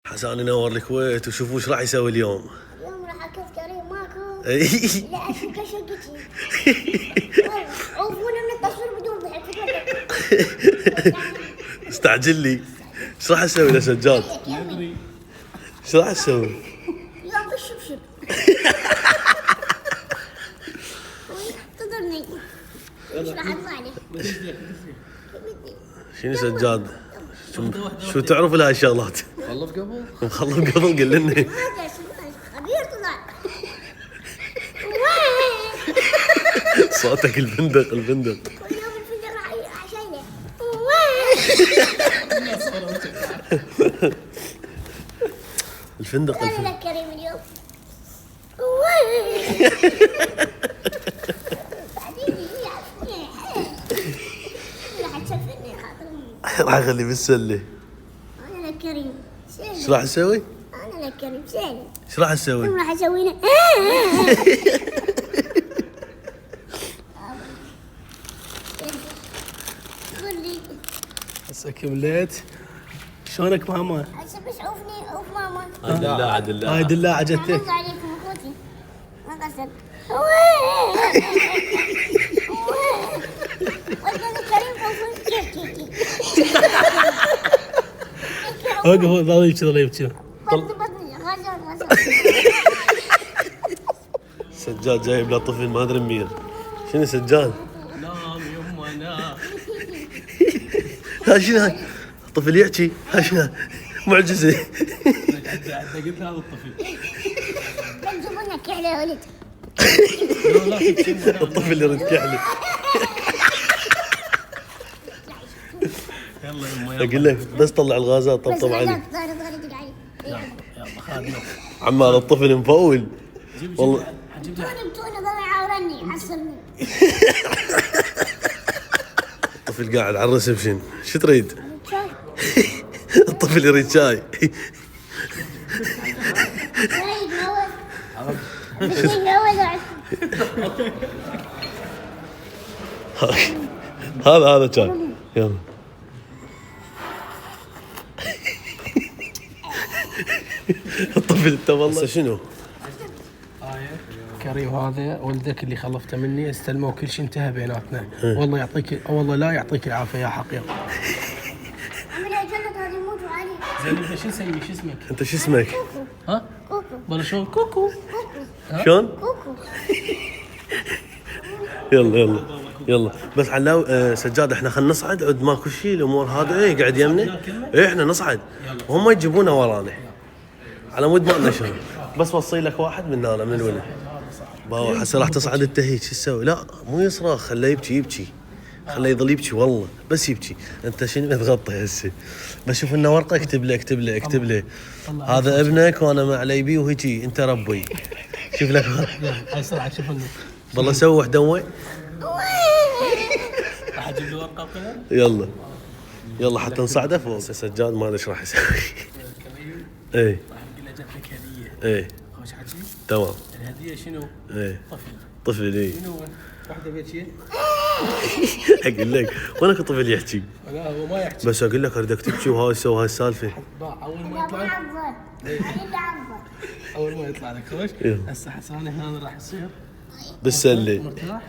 حسان ينور الكويت وشوفوا ايش راح يسوي اليوم. اليوم راح اكل كريم ماكو. اي لا اشوف شقتي. عوفونا من التصوير بدون ضحك. استعجل لي. ايش راح اسوي يا سجاد؟ ايش راح اسوي؟ اليوم بالشبشب. انتظرني. ايش راح اطلع لي؟ شنو سجاد؟ شو تعرف لها الشغلات؟ خلص قبل؟ مخلص قبل قل لنا. هذا خبير طلع. صوتك الفندق الفندق. كل يوم الفندق راح شايله. الفندق انا لك كريم اليوم. بعدين راح تشوفني خاطر. راح اخليه بالسله. انا لك كريم. ايش راح اسوي؟ انا لك كريم سهل. ايش راح اسوي؟ راح اسوي له. قول لي هسه كملت. شلونك ماما؟ هسه بس عوفني عوف ماما. عدل عدل هاي دلاعة جتك. حافظ عليكم اخوتي. ما قصر. والله كريم فوق كيكي. وقف ظل يبكي ظل يبكي. بطني غزال. سجاد جايب له طفل ما ادري مين. شنو سجاد؟ نام يما نام. ها شنو هاي؟ طفل يحكي ها شنو؟ معجزه. قلت هذا الطفل. بنجيبوا لك على ولد. لا تبكي الطفل يرد كحلي. يلا يما يلا. اقول لك بس طلع الغازات طبطب عليه. يلا خالد. عمال الطفل مفول. والله توني ضل يعاورني عصرني. الطفل قاعد على الريسبشن شو تريد؟ شاي. الطفل يريد شاي. هذا شاي يلا. الطفل انت والله شنو؟ كريم هذا ولدك اللي خلفته مني استلمه وكل شيء انتهى بيناتنا. والله يعطيك والله لا يعطيك العافيه يا حقير. زين انت شو نسمي شو اسمك؟ انت شو اسمك؟ ها؟ كوكو. بلا شلون كوكو. شلون؟ كوكو. يلا يلا بس علاو سجاد احنا خلينا نصعد عد ماكو شيء الامور هذا ايه قاعد يمنا ايه احنا نصعد وهم يجيبونا ورانا على مود ما لنا شغل بس وصي لك واحد من هنا من الولد باو حسه راح تصعد انت هيك شو تسوي؟ لا مو يصرخ خليه يبكي خليه يظل يبكي والله بس يبكي انت شنو تغطي هسه بس شوف لنا ورقه اكتب له هذا ابنك وانا ما علي بيه وهيجي انت ربي شوف لك هاي صراحه شوف انه والله سوي وحده وين راح اجيب له ورقه وقلم. يلا حتى نصعده فوق سجاد ما ادري ايش راح يسوي. كريم ايه راح نقول له جاب لك هديه. ايه خوش حكي. تمام الهديه شنو؟ ايه طفل. طفل ايه شنو واحده بيتشي؟ اقول لك وينك طفل يحكي لا هو ما يحكي. بس اقول لك اردك تبكي وهاي سوي هاي السالفه باع اول ما لا يطلع معبر. علي عبر. اول ما يطلع لك خوش. يلا. هسه حسانه هنا راح يصير بالسله مرتاح.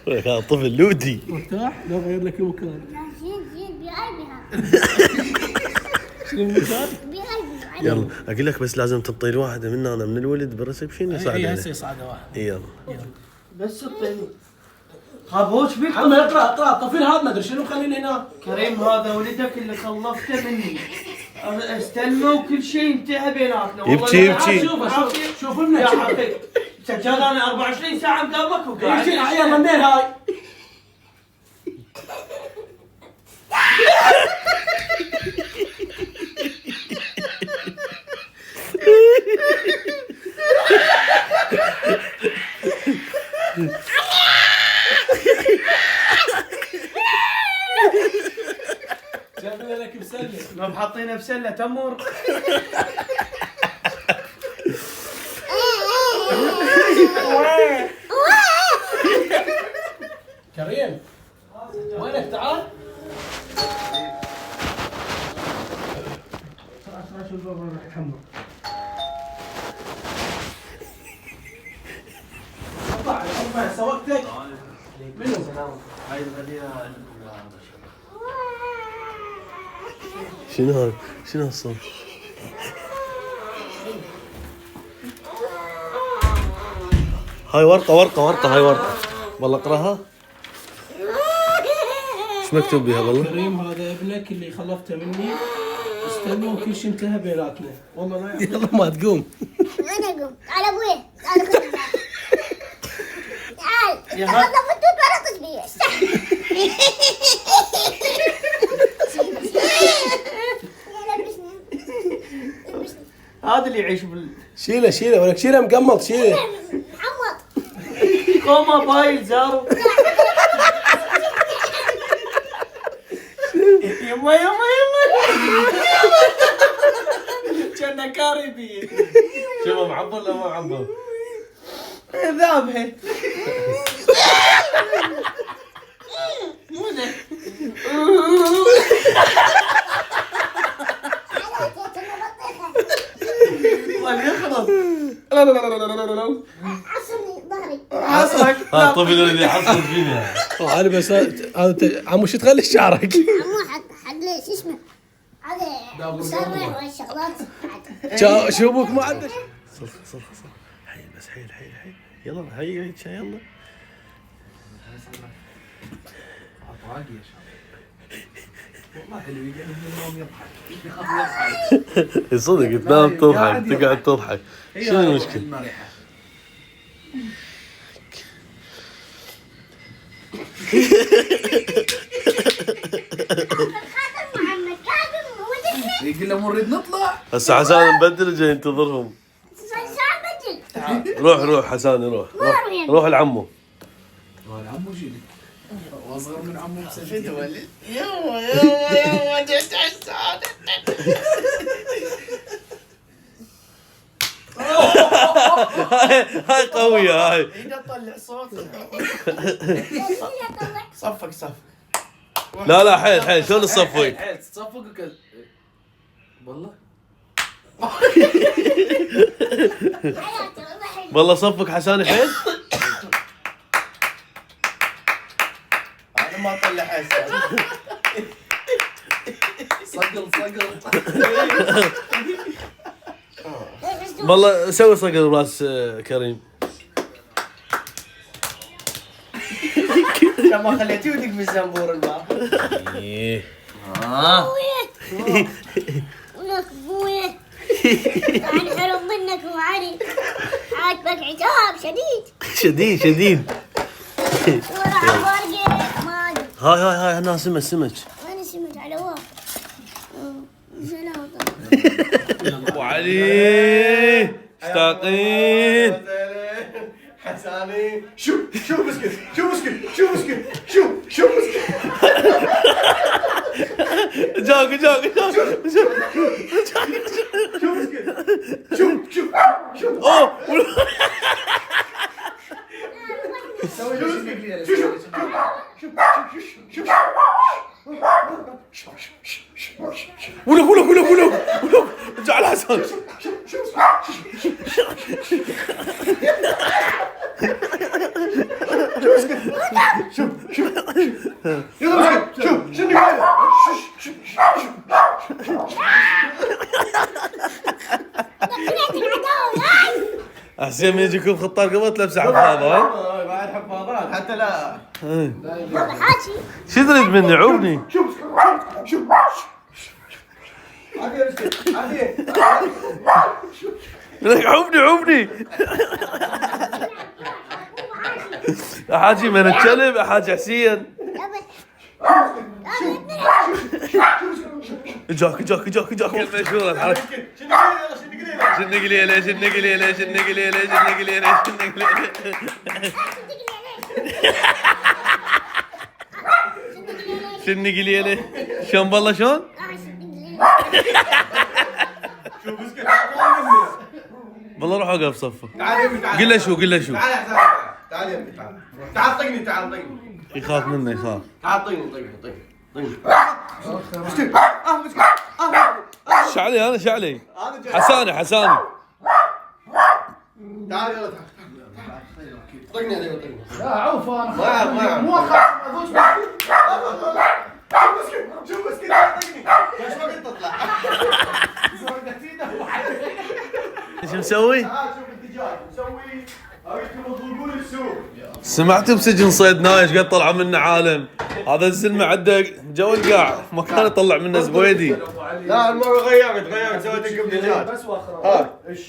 هذا طفل لودي مرتاح لو غير لك المكان. لا زين بقلبها. شنو المكان؟ بقلبها. يلا اقول لك بس لازم تنطي لي واحده من هنا من الولد بالريسبشن اي يصعد هسه عليه. يصعد واحد. يلا بس الطين خابوش بيك محمد اطلع الطفل هذا ما ادري شنو مخليني هنا. كريم هذا ولدك اللي خلفته مني استلمه وكل شيء انتهى بيناتنا يبكي. شوف ابنك يا حقيقي سجل انا 24 ساعه مقابلك وقاعد يلا منين هاي؟ جاب لك بسله. لو محطينه بسله تمر. كريم وينك تعال؟ محمد. ارفع سواقتك. منو؟ هاي الغدية شنو هذا؟ شنو هالصوت؟ هاي ورقة هاي ورقة. والله اقراها. ايش مكتوب بها والله؟ كريم هذا ابنك اللي خلفته مني، استنى وكل شيء انتهى بيناتنا. والله لا يلا ما تقوم. وين اقوم؟ تعال ابوي، تعال خذ. تعال. يا خذ الفتوت ولا تصبي. هذا اللي يعيش بال شيله ولك شيله مقمط شيله. محمد. كوما بايل زارو. يما كان كاربي. شوف معبر ولا ما معبر؟ ذابحه. مو ذا. يخلص. لا. عصرني ظهري. عصرك. هذا الطفل الذي يحصل فينا. انا بس هذا عمو شو تخلي شعرك؟ عمو حد شو اسمه؟ هذا مسرع والشغلات. شو ابوك ما عنده؟ صل حيل بس حيل يلا هيا يلا. والله حلو يقعد من النوم يضحك. صدق تنام تضحك تقعد تضحك. شنو المشكلة؟ المريحة. محمد كاظم ودك يقول له مو نريد نطلع. هسه حسان مبدل جاي ينتظرهم. ساعة بدل. روح حسان روح لعمو. والله عمو جيلي واصغر من عمو مسجل. يما جيت حسان. هاي قوية هاي. ايده تطلع صوت. صفق. لا حيل شلون تصفق؟ حيل تصفق وكذا. والله والله صفق حسان حيل. انا ما اطلع حسان. صقل والله سوي صقر براس كريم. لما خليتيه ودق بالزنبور الباب. ايه ولك ابوي. انا حلو منك وعلي. عاجبك عتاب شديد. ورا عبارقة ما ادري. هاي هنا سمك. انا سمعت على واقع. سلام. ابو علي مشتاقين. حساني. شو مسكت. جاك شو اوه سوي ولو ارجع لحسن. احسن من يجيكم خطار قبل تلبس حفاضه. ها بعد حفاضات حتى لا. حاجي. شو تريد مني عوبني؟ لك عوبني. احاجي من الكلب احاجي حسين. جاك مشهور الحركه. شنقليله شلون والله شلون؟ والله روح اوقف صفه. قل له شو تعال يا ابني تعال طقني. يخاف منه يخاف. تعال طقني. شو علي انا شو علي؟ هذا حساني حساني تعال يلا تعال. طقني عليه طقني. لا عوف انا ما أعرف، ما أعرف. مو اخاف ما أقولش شوف مسكين طقني. ايش وقت تطلع؟ ايش مسوي؟ تعال شوف الدجاج مسوي. اريدكم تضربون السوق. سمعت بسجن صيدناه ايش قد طلع منه عالم. هذا الزلمه عنده جو القاع ما كان يطلع منه زبيدي. لا المرة غيرت سويت لكم دجاج.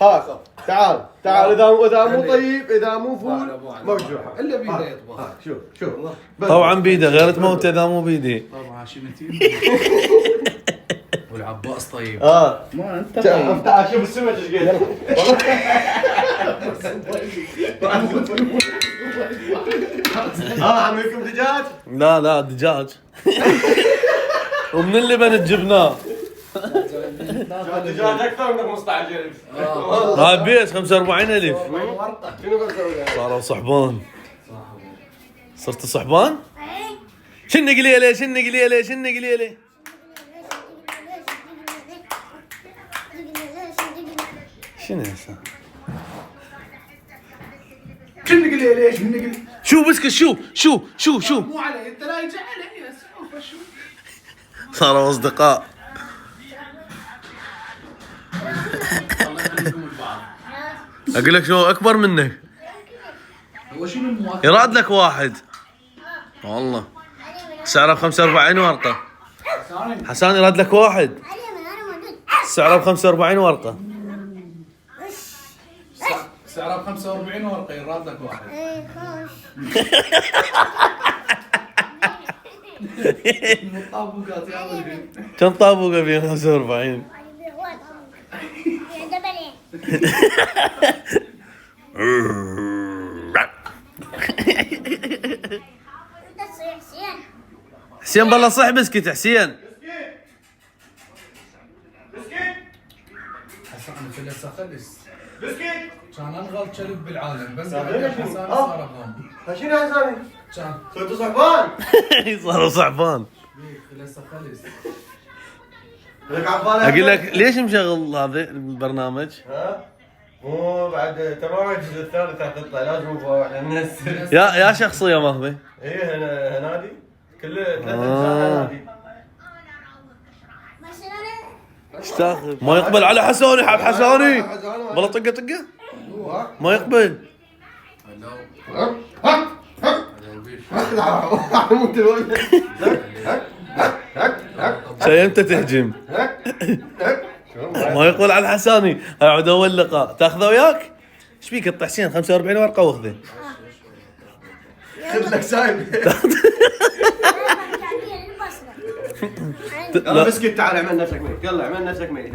هاك تعال اذا مو طيب اذا مو فول مرجوحة. الا بيده يطبخ. شوف طبعا بيده غير تموت اذا مو بيدي. طبعا هاشمتين والعباس طيب. ما انت طيب. تعال شوف السمك ايش قال. عملكم دجاج؟ لا دجاج. ومن اللبن جبناه. دجاج اكثر من 15,000. هاي بيس 45,000. شنو بسوي؟ صاروا صحبان. صرت صحبان؟ شن قليله شن قليله شن قليله. شنو هسه؟ شنو قلي ليش شنو قلي شو بسكت شو مو علي انت لا يجي علي سوف شو صاروا اصدقاء. اقول لك شو اكبر منك هو شنو المواقف يراد لك واحد والله سعره ب 45 ورقه. حسان يراد لك واحد انا موجود. سعره ب 45 ورقه. سعره ب 45 ورقه يراد لك واحد. ايه خوش. المطابقات يا ولدي كم طابوقه ب 45؟ حسين بالله صح بسكت حسين. حسن فلس خلص بسكيت كان انغل كلب بالعالم بس بعد حسن صار غام شنو حساني؟ كان صرتوا صحبان؟ صاروا صعبان. فلس خلص لك عبالي اقول لك ليش مشغل هذا البرنامج؟ ها؟ مو بعد تمام الجزء الثالث راح تطلع لازم نفوح ننزل. يا شخصيه مهبه. ايه هنادي كل 3 اجزاء هنادي. ايش تاخذ؟ ما يقبل على حساني حب حساني. والله طقه ما يقبل. شي امتى تهجم؟ ما يقبل على الحساني. اقعد اول لقاء تاخذه وياك؟ ايش بيك انت حسين 45 ورقه واخذه. خذ لك سايب. يلا بسكت تعال اعمل نفسك ميت. يلا اعمل نفسك ميت.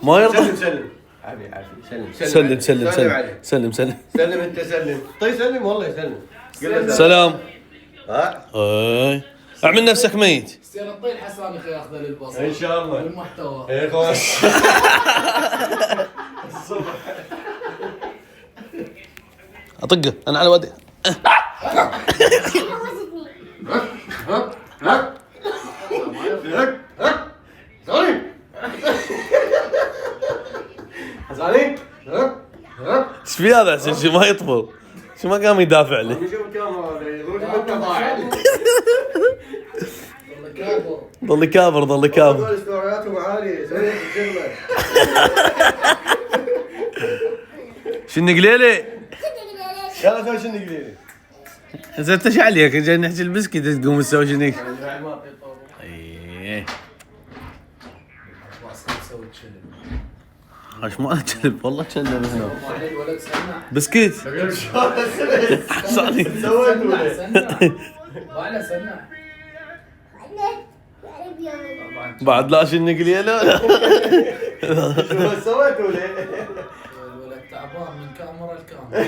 ما يرضى. سلم عافية سلم سلم انت سلم. طيب سلم والله سلم. قل له سلام. ها اي اعمل نفسك ميت. سير الطيل حسان اخي ياخذه للبصر ان شاء الله. والمحتوى ايه خلاص. اطقه انا على ودي. حساني ايش في هذا حسين شو ما يطفل؟ شو ما قام يدافع له؟ شوف الكاميرا هذا يروح من تضاعف. ضل كابر. هذول ستورياتهم عالية سوي شغله. شنو قليله؟ يلا سوي شنو قليلي. زين انت ايش عليك؟ جاي نحكي البسكيت تقوم تسوي شنو؟ ايه ايش ما كلب والله كلب هنا. بسكيت حساني بعد لا شنو قليله. شو سويتوا ليه؟ الولد تعبان من كاميرا لكاميرا